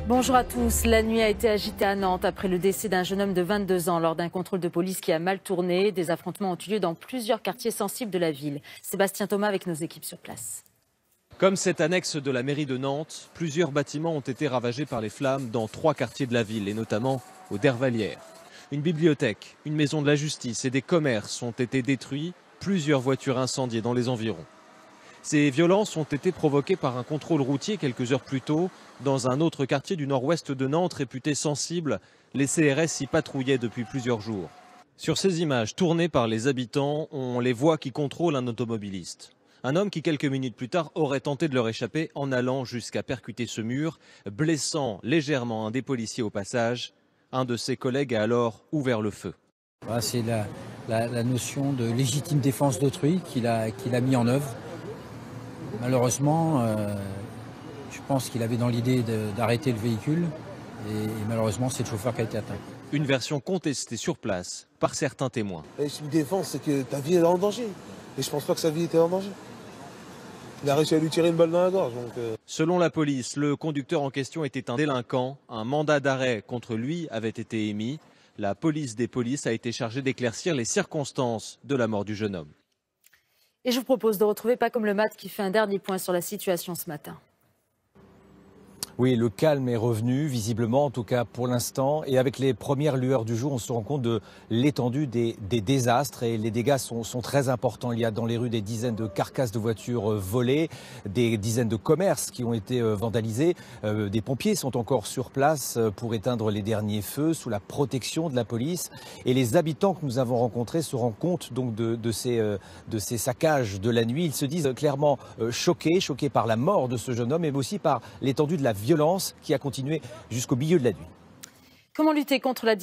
Bonjour à tous. La nuit a été agitée à Nantes après le décès d'un jeune homme de 22 ans lors d'un contrôle de police qui a mal tourné. Des affrontements ont eu lieu dans plusieurs quartiers sensibles de la ville. Sébastien Thomas avec nos équipes sur place. Comme cette annexe de la mairie de Nantes, plusieurs bâtiments ont été ravagés par les flammes dans 3 quartiers de la ville, et notamment au Dervalière. Une bibliothèque, une maison de la justice et des commerces ont été détruits, plusieurs voitures incendiées dans les environs. Ces violences ont été provoquées par un contrôle routier quelques heures plus tôt. Dans un autre quartier du nord-ouest de Nantes, réputé sensible, les CRS y patrouillaient depuis plusieurs jours. Sur ces images tournées par les habitants, on les voit qui contrôlent un automobiliste. Un homme qui, quelques minutes plus tard, aurait tenté de leur échapper en allant jusqu'à percuter ce mur, blessant légèrement un des policiers au passage. Un de ses collègues a alors ouvert le feu. C'est la notion de légitime défense d'autrui qu'il a mis en œuvre. Malheureusement, je pense qu'il avait dans l'idée d'arrêter le véhicule et malheureusement c'est le chauffeur qui a été atteint. Une version contestée sur place par certains témoins. La légitime défense, c'est que ta vie est en danger. Et je pense pas que sa vie était en danger. Il a réussi à lui tirer une balle dans la gorge. Selon la police, le conducteur en question était un délinquant. Un mandat d'arrêt contre lui avait été émis. La police des polices a été chargée d'éclaircir les circonstances de la mort du jeune homme. Et je vous propose de retrouver Pas comme le mat qui fait un dernier point sur la situation ce matin. Oui, le calme est revenu, visiblement, en tout cas pour l'instant. Et avec les premières lueurs du jour, on se rend compte de l'étendue des désastres. Et les dégâts sont très importants. Il y a dans les rues des dizaines de carcasses de voitures volées, des dizaines de commerces qui ont été vandalisés. Des pompiers sont encore sur place pour éteindre les derniers feux sous la protection de la police. Et les habitants que nous avons rencontrés se rendent compte donc de ces saccages de la nuit. Ils se disent clairement choqués par la mort de ce jeune homme, mais aussi par l'étendue de la violence qui a continué jusqu'au milieu de la nuit. Comment lutter contre la